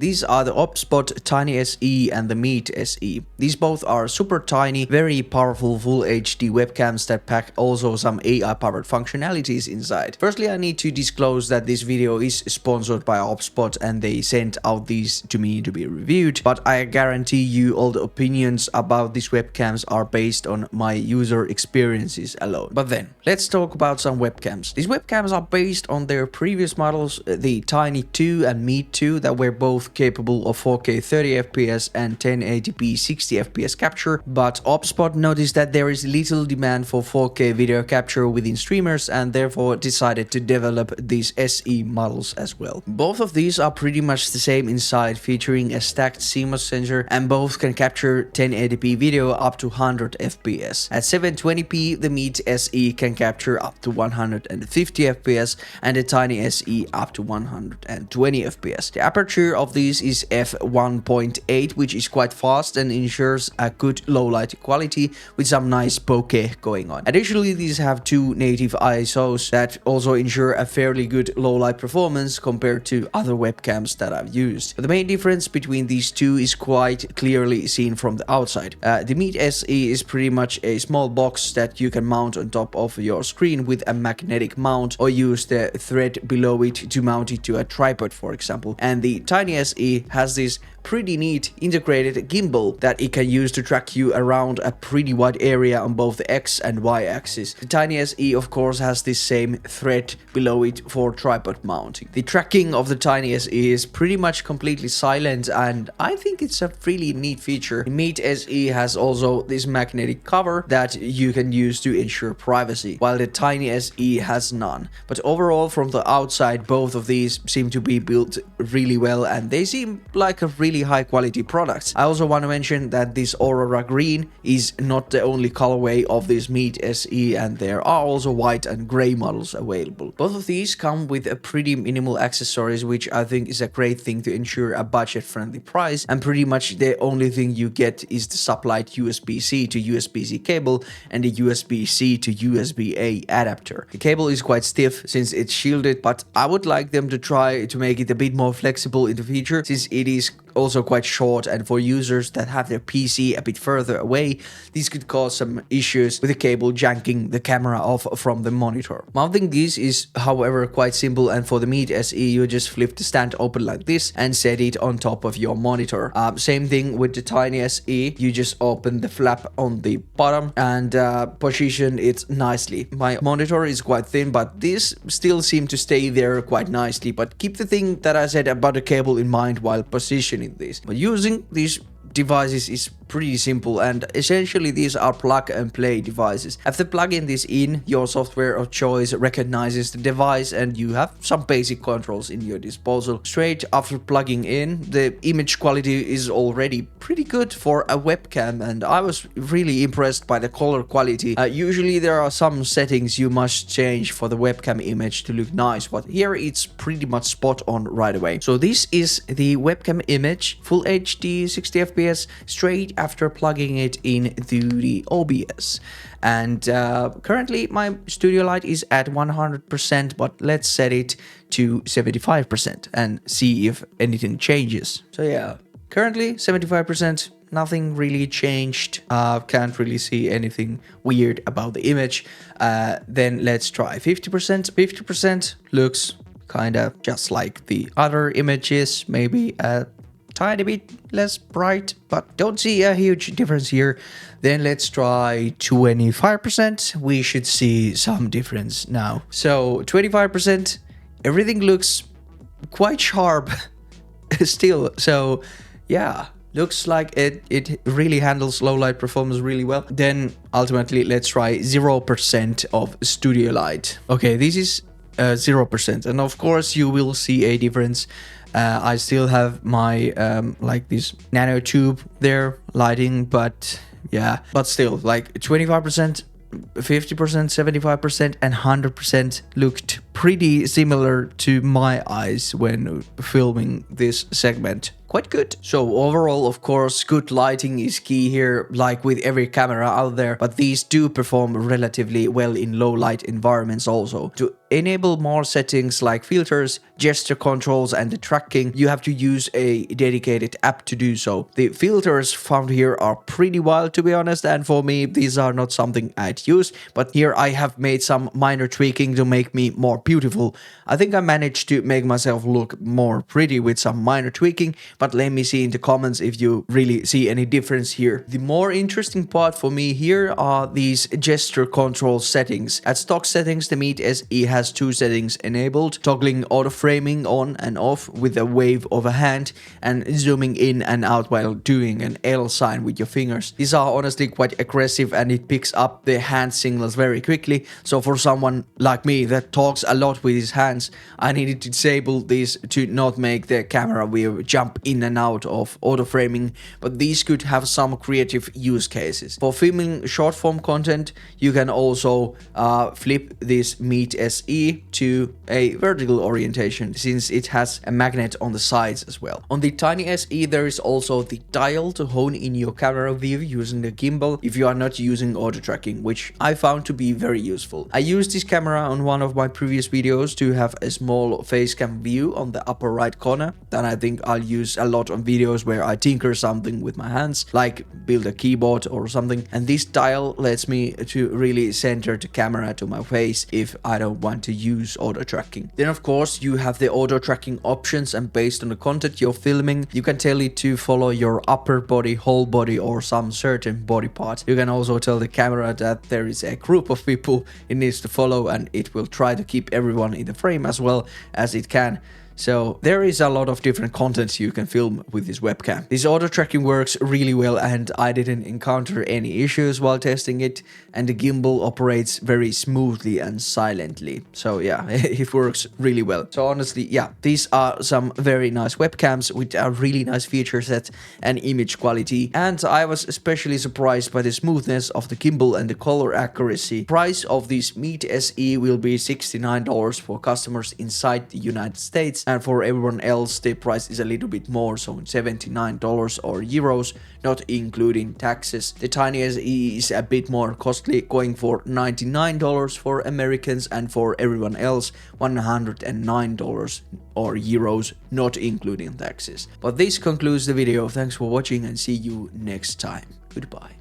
These are the OBSBOT Tiny SE and the Meet SE. These both are super tiny, very powerful full HD webcams that pack also some AI powered functionalities inside. Firstly, I need to disclose that this video is sponsored by OBSBOT and they sent out these to me to be reviewed, but I guarantee you all the opinions about these webcams are based on my user experiences alone. But then, let's talk about some webcams. These webcams are based on their previous models, the Tiny 2 and Meet 2, that were both capable of 4K 30 FPS and 1080p 60 FPS capture, but OBSBOT noticed that there is little demand for 4K video capture within streamers and therefore decided to develop these SE models as well. Both of these are pretty much the same inside, featuring a stacked CMOS sensor, and both can capture 1080p video up to 100 FPS. At 720p, the Meet SE can capture up to 150 FPS and the Tiny SE up to 120 FPS. The aperture of these is f1.8, which is quite fast and ensures a good low light quality with some nice bokeh going on. Additionally, these have two native ISOs that also ensure a fairly good low light performance compared to other webcams that I've used. But the main difference between these two is quite clearly seen from the outside. The Meet SE is pretty much a small box that you can mount on top of your screen with a magnetic mount, or use the thread below it to mount it to a tripod, for example. And the Tiny SE has this pretty neat integrated gimbal that it can use to track you around a pretty wide area on both the X and Y axis. The Tiny SE of course has this same thread below it for tripod mounting. The tracking of the Tiny SE is pretty much completely silent, and I think it's a really neat feature. The Meet SE has also this magnetic cover that you can use to ensure privacy, while the Tiny SE has none. But overall, from the outside, both of these seem to be built really well and they seem like a really high quality products. I also want to mention that this Aurora Green is not the only colorway of this Meet SE, and there are also white and gray models available. Both of these come with a pretty minimal accessories, which I think is a great thing to ensure a budget friendly price, and pretty much the only thing you get is the supplied USB-C to USB-C cable and the USB-C to USB-A adapter. The cable is quite stiff since it's shielded, but I would like them to try to make it a bit more flexible in the future, since it is also quite short, and for users that have their PC a bit further away, this could cause some issues with the cable janking the camera off from the monitor. Mounting this is however quite simple, and for the Meet SE you just flip the stand open like this and set it on top of your monitor. Same thing with the Tiny SE, you just open the flap on the bottom and position it nicely. My monitor is quite thin, but this still seems to stay there quite nicely, but keep the thing that I said about the cable in mind while positioning this. But using these devices is pretty simple, and essentially these are plug and play devices. After plugging this in, your software of choice recognizes the device and you have some basic controls in your disposal. Straight after plugging in, the image quality is already pretty good for a webcam, and I was really impressed by the color quality. Usually there are some settings you must change for the webcam image to look nice, but here it's pretty much spot on right away. So this is the webcam image, full HD 60 FPS, straight after plugging it into the OBS. And currently my studio light is at 100%, but let's set it to 75% and see if anything changes. So yeah, currently 75%, nothing really changed. Can't really see anything weird about the image. Then let's try 50%. 50% looks kinda just like the other images, maybe a tiny bit less bright, but don't see a huge difference here. Then let's try 25%. We should see some difference now. So 25%, everything looks quite sharp still. So yeah, looks like it really handles low light performance really well. Then ultimately let's try 0% of studio light. Okay, this is 0%, and of course you will see a difference. I still have my like this nano tube there lighting, but yeah, but still like 25%, 50%, 75% and 100% looked pretty similar to my eyes when filming this segment. Quite good. So overall, of course, good lighting is key here, like with every camera out there, but these do perform relatively well in low light environments also. To enable more settings like filters, gesture controls and the tracking, you have to use a dedicated app to do so. The filters found here are pretty wild, to be honest, and for me these are not something I'd use, but here I have made some minor tweaking to make me more beautiful. I think I managed to make myself look more pretty with some minor tweaking, but let me see in the comments if you really see any difference here. The more interesting part for me here are these gesture control settings. At stock settings, the Meet SE has two settings enabled: toggling auto framing on and off with a wave of a hand, and zooming in and out while doing an L sign with your fingers. These are honestly quite aggressive and it picks up the hand signals very quickly, so for someone like me that talks a lot with his hands, I needed to disable these to not make the camera view jump in and out of auto framing, but these could have some creative use cases. For filming short form content, you can also flip this Meet SE to a vertical orientation, since it has a magnet on the sides as well. On the Tiny SE there is also the dial to hone in your camera view using the gimbal if you are not using auto tracking, which I found to be very useful. I used this camera on one of my previous videos to have a small face cam view on the upper right corner that I think I'll use a lot on videos where I tinker something with my hands, like build a keyboard or something, and this dial lets me to really center the camera to my face if I don't want to use auto tracking. Then of course you have the auto tracking options, and based on the content you're filming you can tell it to follow your upper body, whole body or some certain body part. You can also tell the camera that there is a group of people it needs to follow, and it will try to keep everyone in the frame as well as it can. So there is a lot of different content you can film with this webcam. This auto tracking works really well and I didn't encounter any issues while testing it, and the gimbal operates very smoothly and silently. So yeah, it works really well. So honestly, yeah, these are some very nice webcams with a really nice feature set and image quality, and I was especially surprised by the smoothness of the gimbal and the color accuracy. Price of this Meet SE will be $69 for customers inside the United States, and for everyone else the price is a little bit more, so $79 or euros, not including taxes. The Tiny SE is a bit more costly, going for $99 for Americans, and for everyone else $109 or euros, not including taxes. But this concludes the video. Thanks for watching and see you next time. Goodbye.